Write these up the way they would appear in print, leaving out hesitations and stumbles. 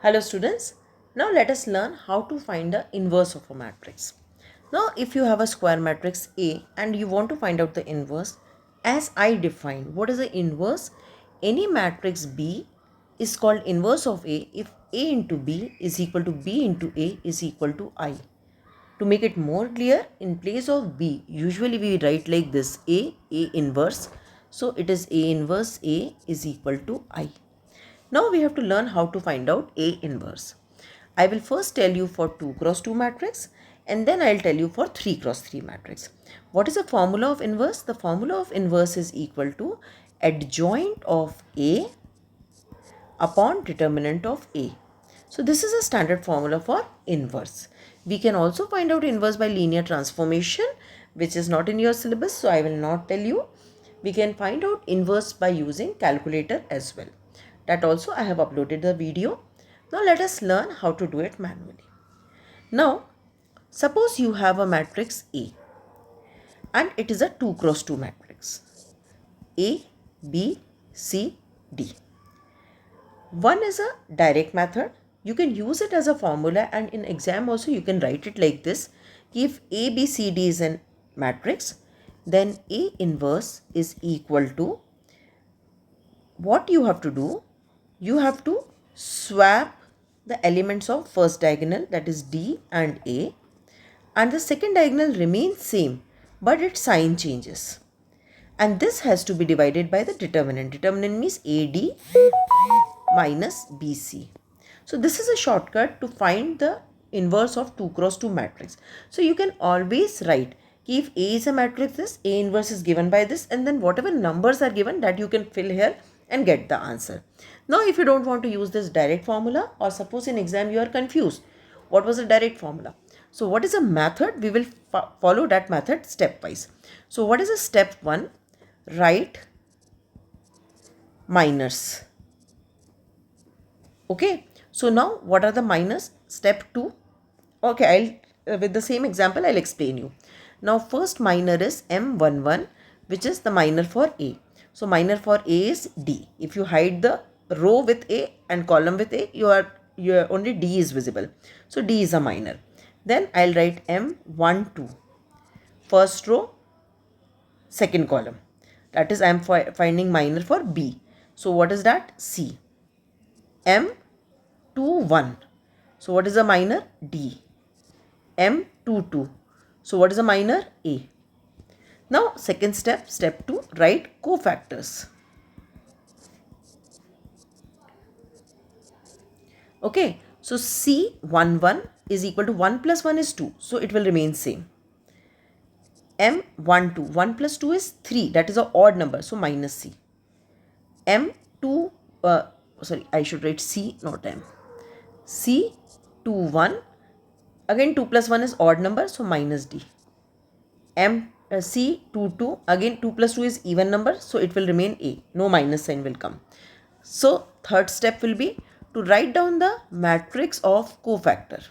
Hello students, now let us learn how to find the inverse of a matrix. Now if you have a square matrix A and you want to find out the inverse, as I defined, what is the inverse? Any matrix B is called inverse of A if A into B is equal to B into A is equal to I. To make it more clear, in place of B, usually we write like this A inverse. So it is A inverse A is equal to I. Now we have to learn how to find out A inverse. I will first tell you for 2 cross 2 matrix and then I will tell you for 3 cross 3 matrix. What is the formula of inverse? The formula of inverse is equal to adjoint of A upon determinant of A. So this is a standard formula for inverse. We can also find out inverse by linear transformation, which is not in your syllabus, so I will not tell you. We can find out inverse by using calculator as well. That also I have uploaded the video. Now let us learn how to do it manually. Now suppose you have a matrix A and it is a 2 cross 2 matrix. A, B, C, D. One is a direct method. You can use it as a formula and in exam also you can write it like this. If A, B, C, D is a matrix, then A inverse is equal to, what you have to do? You have to swap the elements of first diagonal, that is D and A, and the second diagonal remains same but its sign changes. And this has to be divided by the determinant. Determinant means AD minus BC. So this is a shortcut to find the inverse of 2 cross 2 matrix. So you can always write if A is a matrix, this A inverse is given by this, and then whatever numbers are given that you can fill here and get the answer. Now if you don't want to use this direct formula, or suppose in exam you are confused, what was the direct formula? So what is a method? We will follow that method stepwise. So what is a step 1? Write minors. Okay, so now what are the minors? Step 2. Okay, I'll with the same example I'll explain you. Now first minor is M11, which is the minor for A. So minor for A is D. If you hide the row with A and column with A, your only D is visible. So D is a minor. Then I'll write M12. First row, second column. That is I am finding minor for B. So what is that? C. M21. So what is the minor? D. M22. So what is the minor? A. Now second step, step 2, write cofactors. Okay, so C11 is equal to 1 plus 1 is 2. So it will remain same. M12, 1 plus 2 is 3. That is an odd number. So minus C. M2, sorry, I should write C, not M. C21, again 2 plus 1 is odd number. So minus D. C22, again 2 plus 2 is even number. So it will remain A. No minus sign will come. So third step will be to write down the matrix of cofactor.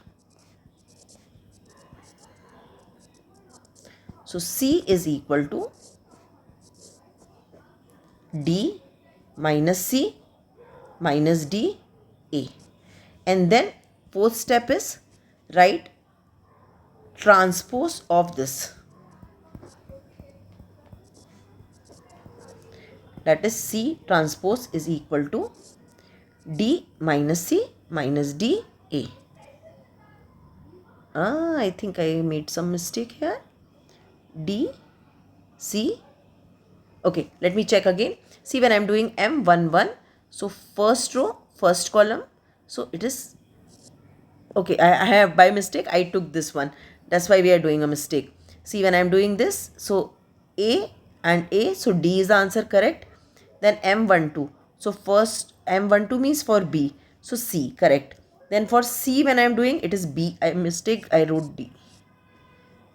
So C is equal to D minus C minus D A. And then fourth step is write transpose of this. That is C transpose is equal to D minus C minus D A. I think I made some mistake here. D, C. Okay, let me check again. See, when I am doing M11, so first row, first column. So it is, okay, I have by mistake, I took this one. That's why we are doing a mistake. See, when I am doing this, so A and A, so D is the answer correct. Then M12. So first M12 means for B. So C, correct. Then for C, when I am doing, it is B. I mistake, I wrote D.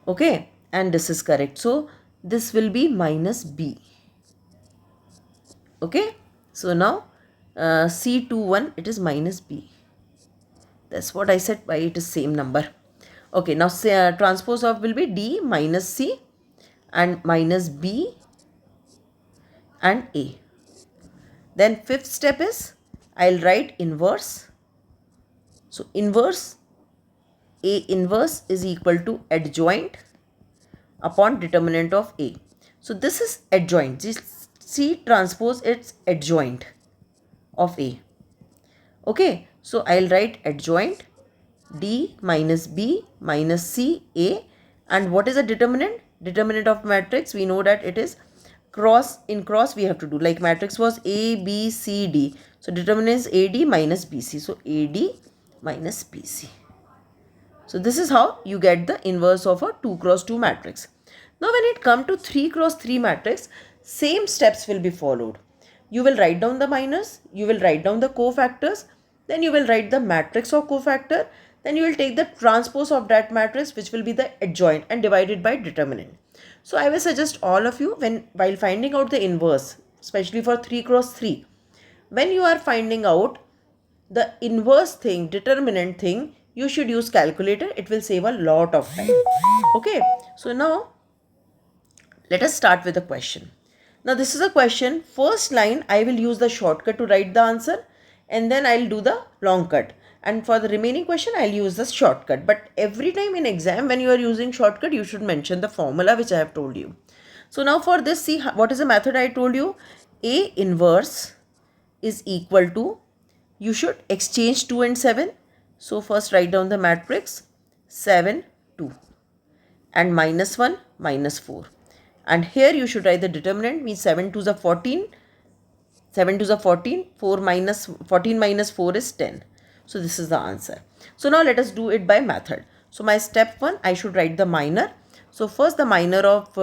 Okay, and this is correct. So this will be minus B. Okay, so now C21, it is minus B. That's what I said, why it is same number. Okay, now transpose of will be D minus C and minus B and A. Then fifth step is I'll write inverse So inverse, A inverse is equal to adjoint upon determinant of A. So this is adjoint. This C transpose, it's adjoint of A. Okay, so I'll write adjoint D minus B minus C A. And what is a determinant? Determinant of matrix, we know that it is cross. In cross we have to do, like matrix was A B C D. So determinant is AD minus BC. So AD minus BC. So this is how you get the inverse of a 2 cross 2 matrix. Now when it comes to 3 cross 3 matrix, same steps will be followed. You will write down the minors, you will write down the cofactors, then you will write the matrix of cofactor, then you will take the transpose of that matrix, which will be the adjoint, and divide it by determinant. So I will suggest all of you, while finding out the inverse, especially for 3 cross 3, when you are finding out the inverse thing, determinant thing, you should use calculator. It will save a lot of time. Okay, so now let us start with a question. Now this is a question. First line I will use the shortcut to write the answer, and then I'll do the long cut, and for the remaining question I'll use the shortcut. But every time in exam when you are using shortcut, you should mention the formula which I have told you. So now for this, see what is the method I told you. A inverse is equal to, you should exchange 2 and 7. So first write down the matrix 7 2 and minus 1 minus 4. And here you should write the determinant, means 7 2s are 14, 7 2s are 14, 4 minus 14 minus 4 is 10. So this is the answer. So now let us do it by method. So my step 1, I should write the minor. So first the minor of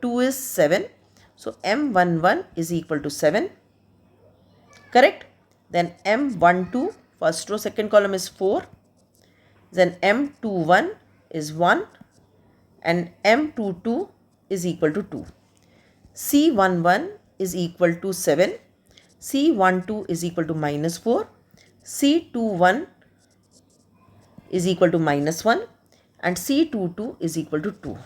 2 is 7. So M11 is equal to 7. Correct? Then M12, first row second column is 4. Then M21 is 1. And M22 is equal to 2. C11 is equal to 7. C12 is equal to minus 4. C21 is equal to minus 1. And C22 is equal to 2.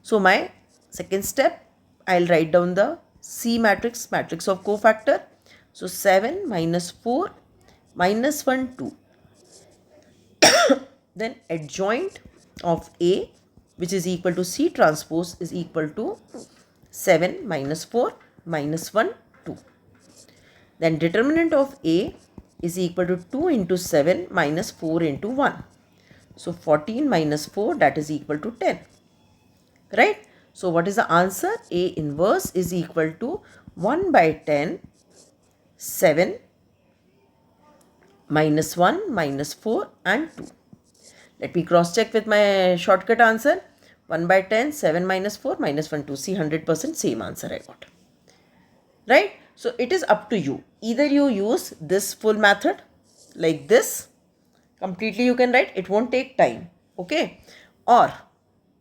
So my second step, I'll write down the C matrix, matrix of cofactor. So 7 minus 4 minus 1 2. Then adjoint of A, which is equal to C transpose, is equal to 7 minus 4 minus 1 2. Then determinant of A is equal to 2 into 7 minus 4 into 1. So 14 minus 4, that is equal to 10. Right? So what is the answer? A inverse is equal to 1 by 10, 7 minus 1 minus 4 and 2. Let me cross check with my shortcut answer. 1 by 10, 7 minus 4 minus 1 2. See, 100% same answer I got. Right? So it is up to you. Either you use this full method like this. Completely you can write. It won't take time. Okay? Or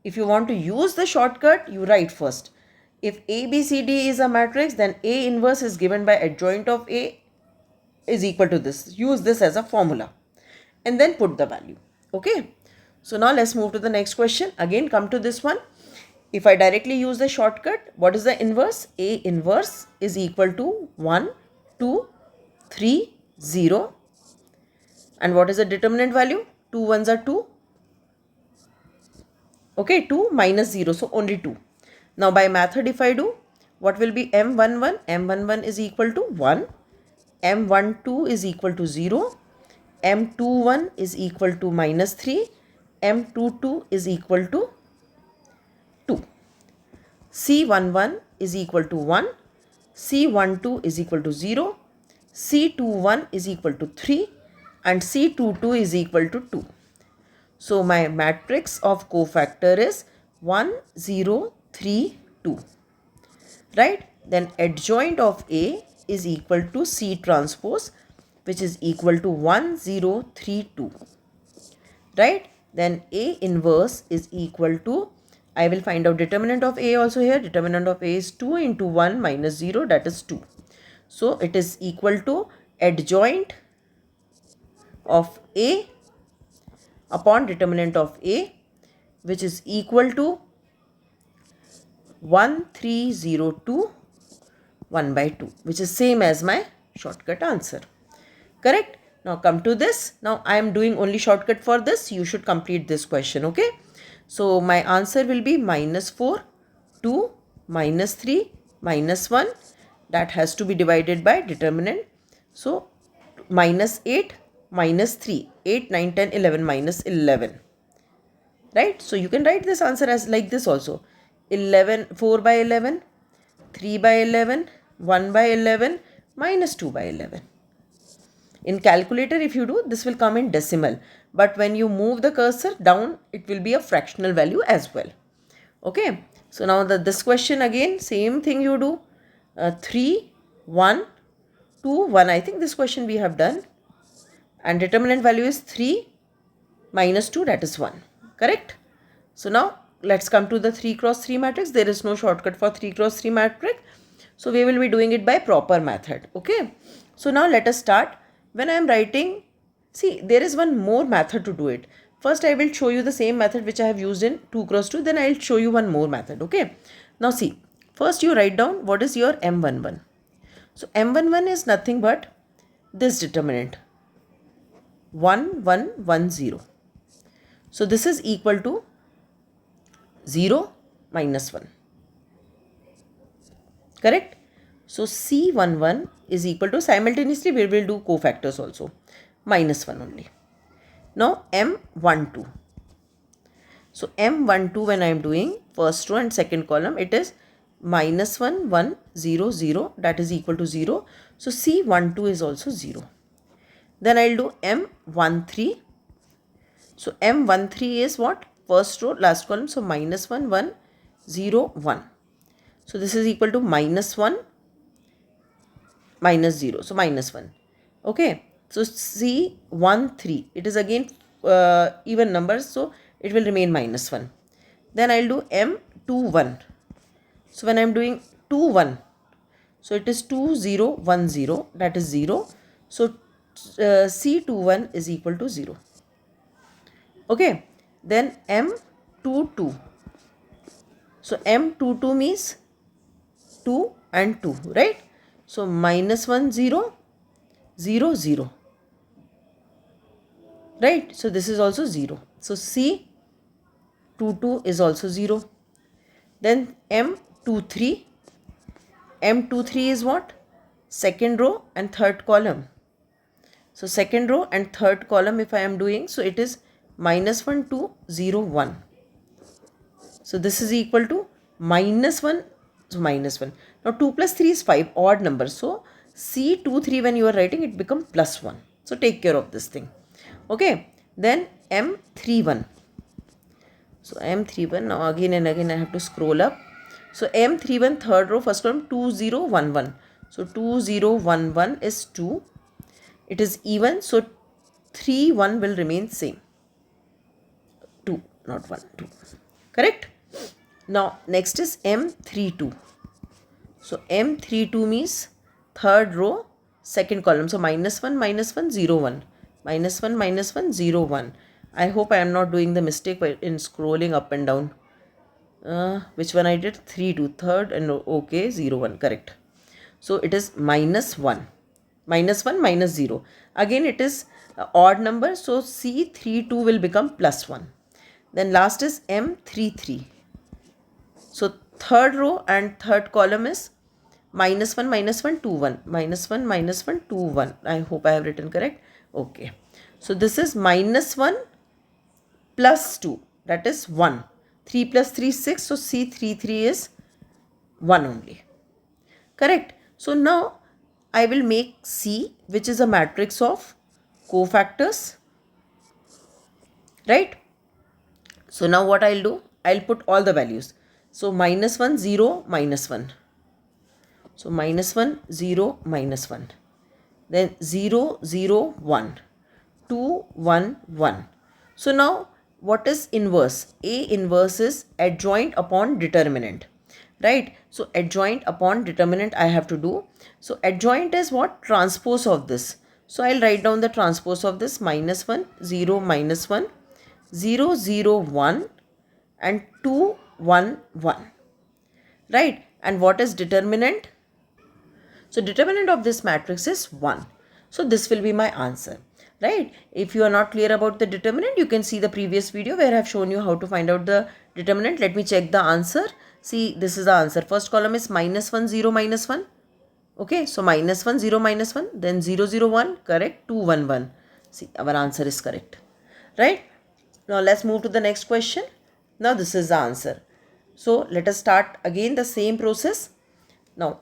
if you want to use the shortcut, you write first. If A, B, C, D is a matrix, then A inverse is given by adjoint of A is equal to this. Use this as a formula and then put the value. Okay. So now let's move to the next question. Again, come to this one. If I directly use the shortcut, what is the inverse? A inverse is equal to 1, 2, 3, 0. And what is the determinant value? 2 ones are 2. Okay, 2 minus 0. So only 2. Now by method if I do, what will be M11? M11 is equal to 1. M12 is equal to 0. M21 is equal to minus 3. M22 is equal to 2. C11 is equal to 1. C12 is equal to 0. C21 is equal to 3. And C22 is equal to 2. So my matrix of cofactor is 1, 0, 3, 2. Right? Then adjoint of A is equal to C transpose, which is equal to 1, 0, 3, 2. Right? Then A inverse is equal to, I will find out determinant of A also here. Determinant of A is 2 into 1 minus 0, that is 2. So it is equal to adjoint of A upon determinant of A, which is equal to 1302 1 by 2, which is same as my shortcut answer. Correct? Now come to this. Now I am doing only shortcut for this. You should complete this question. Okay. So my answer will be -4, 2, -3, -1. That has to be divided by determinant. So -8, -3, 8, 9, 10, 11, -11. Right. So you can write this answer as like this also. 11, 4 by 11, 3 by 11, 1 by 11, -2 by 11. In calculator, if you do, this will come in decimal. But when you move the cursor down, it will be a fractional value as well. Okay. So now this question again, same thing you do. 3, 1, 2, 1. I think this question we have done. And determinant value is 3 minus 2, that is 1. Correct? So now let's come to the 3 cross 3 matrix. There is no shortcut for 3 cross 3 matrix. So we will be doing it by proper method. Okay. So now let us start. When I am writing, see, there is one more method to do it. First I will show you the same method which I have used in 2 cross 2. Then I will show you one more method. Okay. Now see, first you write down what is your M11. So M11 is nothing but this determinant 1, 1, 1, 0. So this is equal to 0 minus 1. Correct? So C11 is equal to, simultaneously we will do cofactors also, -1 only. Now M12. So M12, when I am doing first row and second column, it is -1, 1, 0, 0, that is equal to 0. So C12 is also 0. Then I will do M13. So M13 is what? First row, last column. So -1, 1, 0, 1. So this is equal to -1, -0. So -1. Okay. So C13, it is again even numbers. So it will remain -1. Then I will do M21. So when I am doing 2, 1. So it is 2, 0, 1, 0. That is 0. So C21 is equal to 0. Okay. Then M22. So M22 means 2 and 2, right? So -1, 0, 0, 0. Right? So this is also 0. So C22 is also 0. Then M23. M23 is what? Second row and third column. So second row and third column if I am doing, so it is -1, 2, 0, 1. So this is equal to -1. So -1. Now 2 plus 3 is 5, odd number. So C23 when you are writing, it becomes +1. So take care of this thing. Okay. Then M31. So M31, now again and again I have to scroll up. So M31 third row, first column, 2, 0, 1, 1. So 2, 0, 1, 1 is 2. It is even. So 3, 1 will remain same. 2, not 1, 2. Correct? Now next is M32. So M32 means third row, second column. So -1, -1, 0, 1. -1, -1, 0, 1. I hope I am not doing the mistake in scrolling up and down. Which one I did? 3, 2, third, and okay, 0, 1. Correct. So it is -1. -1, -0. Again it is odd number. So C32 will become +1. Then last is M33. So third row and third column is -1, -1, 2, 1. -1, -1, 2, 1. I hope I have written correct. Okay. So this is -1 plus 2. That is 1. 3 plus 3 is 6. So C33 is 1 only. Correct. So now I will make C, which is a matrix of cofactors. Right. So now what I'll do? I'll put all the values. So -1, 0, -1. So -1, 0, -1. Then 0, 0, 1. 2, 1, 1. So now what is inverse? A inverse is adjoint upon determinant. Right? So adjoint upon determinant I have to do. So adjoint is what? Transpose of this. So I'll write down the transpose of this. -1, 0, -1. 0, 0, 1 and 2, 1, 1. Right? And what is determinant? So determinant of this matrix is 1. So this will be my answer. right? If you are not clear about the determinant, you can see the previous video where I have shown you how to find out the determinant. Let me check the answer. See, this is the answer. First column is -1 0 -1. Okay, so -1 0 -1, then 0 0 1, correct, 2 1 1. See, our answer is correct, right? Now let's move to the next question. Now this is the answer. So let us start again the same process. Now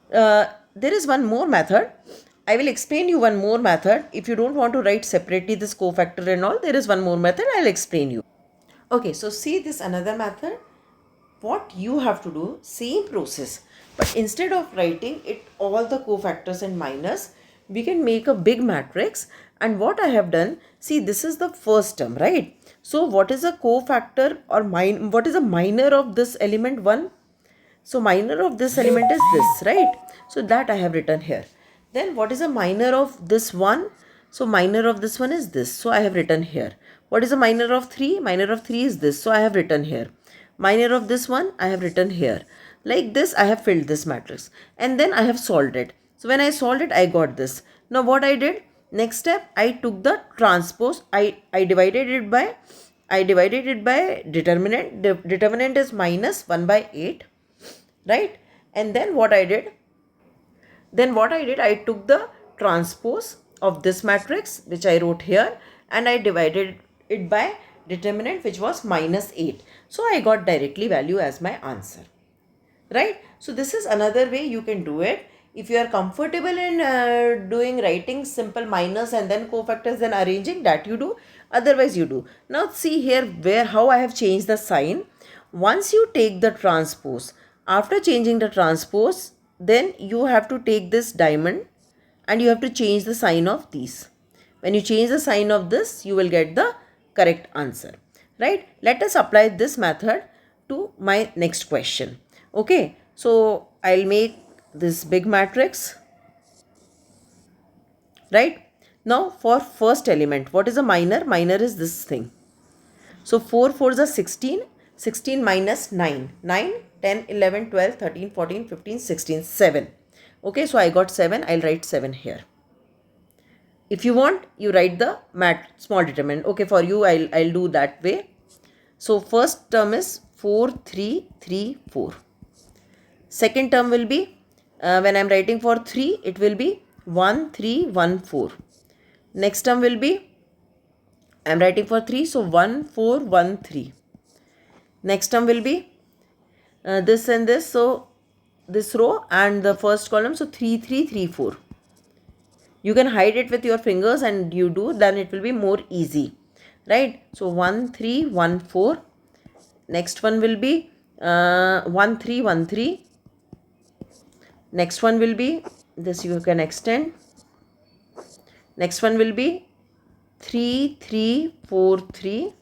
there is one more method. I will explain you one more method. If you don't want to write separately this cofactor and all, there is one more method. I'll explain you. Okay, so see this another method. What you have to do, same process, but instead of writing it all the cofactors and minors, we can make a big matrix. And what I have done, see, this is the first term, right? So what is a cofactor or what is a minor of this element 1? So minor of this element is this, right? So that I have written here. Then what is a minor of this one? So minor of this one is this. So I have written here. What is a minor of 3? Minor of 3 is this. So I have written here. Minor of this one I have written here. Like this I have filled this matrix. And then I have solved it. So when I solved it, I got this. Now what I did? Next step, I took the transpose. I divided it by determinant. Determinant is -1/8. Right? And then what I did? I took the transpose of this matrix, which I wrote here, and I divided it by determinant, which was -8. So I got directly value as my answer. Right? So this is another way you can do it. If you are comfortable in writing simple minors and then cofactors, then arranging, that you do. Otherwise you do. Now see here how I have changed the sign. Once you take the transpose, after changing the transpose, then you have to take this diamond and you have to change the sign of these. When you change the sign of this, you will get the correct answer. Right? Let us apply this method to my next question. Okay, so I'll make this big matrix. Right? Now for first element, what is a minor? Minor is this thing. So 4 4s are 16. 16 minus 9. 9, 10, 11, 12, 13, 14, 15, 16, 7. Okay, so I got 7. I'll write 7 here. If you want, you write the small determinant. Okay, for you, I'll do that way. So first term is 4 3 3 4. Second term will be, when I'm writing for 3, it will be 1 3 1 4. Next term will be, I'm writing for 3, so 1 4 1 3. Next term will be this and this, so this row and the first column, so 3 3 3 4. You can hide it with your fingers and you do, then it will be more easy. Right? So 1 3 1 4. Next one will be 1 3 1 3. Next one will be, this you can extend. Next one will be 3 3 4 3.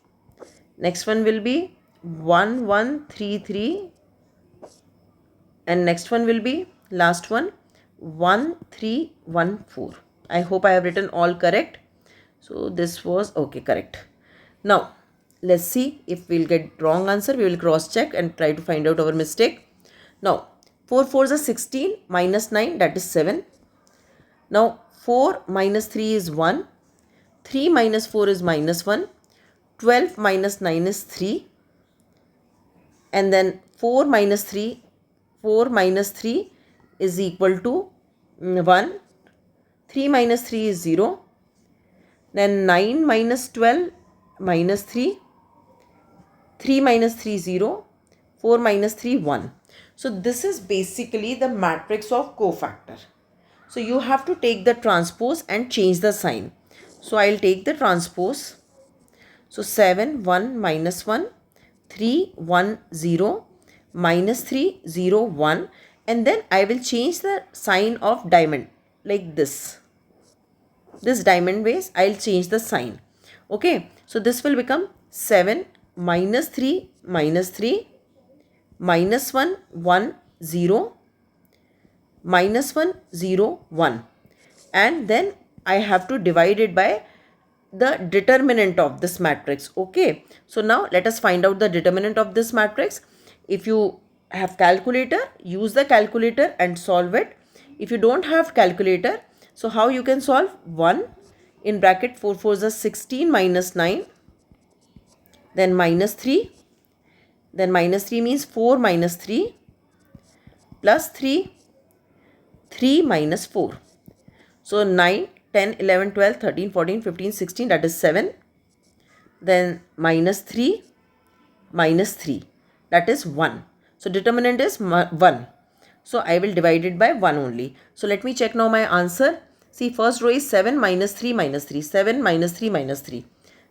Next one will be 1 1 3 3. And next one will be, last one, 1 3 1 4. I hope I have written all correct. So this was okay, correct. Now let's see if we'll get wrong answer. We will cross check and try to find out our mistake. Now 4 4s are 16 minus 9, that is 7. Now 4 minus 3 is 1. 3 minus 4 is -1. 12 minus 9 is 3. And then 4 minus 3 is equal to 1. 3 minus 3 is 0. Then 9 minus 12 minus 3. 3 minus 3 0. 4 minus 3 1. So this is basically the matrix of cofactor. So you have to take the transpose and change the sign. So I'll take the transpose. So 7 1 minus 1. 3 1 0 minus 3 0 1, and then I will change the sign of diamond like this diamond base. I'll change the sign. Okay, so this will become 7 minus 3 minus 1 1 0 minus 1 0 1, and then I have to divide it by the determinant of this matrix. Okay, so now let us find out the determinant of this matrix. If you have calculator, use the calculator and solve it. If you don't have calculator, so how you can solve? 1 In bracket 4 4s are 16 minus 9, then minus 3, then minus 3 means 4 minus 3 plus 3, 3 minus 4. So 9, 10, 11, 12, 13, 14, 15, 16, that is 7. Then minus 3, minus 3, that is 1. So determinant is 1. So I will divide it by 1 only. So let me check now my answer. See, first row is 7 minus 3 minus 3. 7 minus 3 minus 3.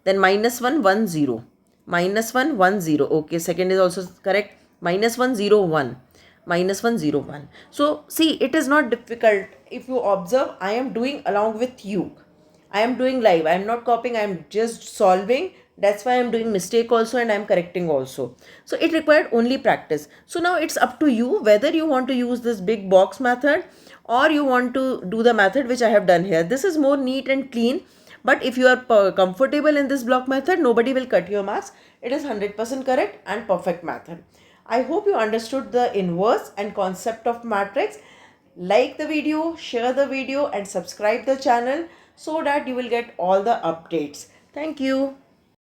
Then minus 1, 1, 0. Minus 1, 1, 0. Okay, second is also correct. Minus 1, 0, 1. Minus 1, 0, 1. So see, it is not difficult. If you observe, I am doing along with you. I am doing live. I am not copying. I am just solving. That's why I am doing mistake also and I am correcting also. So it required only practice. So now it's up to you whether you want to use this big box method or you want to do the method which I have done here. This is more neat and clean. But if you are comfortable in this block method, nobody will cut your marks. It is 100% correct and perfect method. I hope you understood the inverse and concept of matrix. Like the video, share the video and subscribe the channel so that you will get all the updates. Thank you.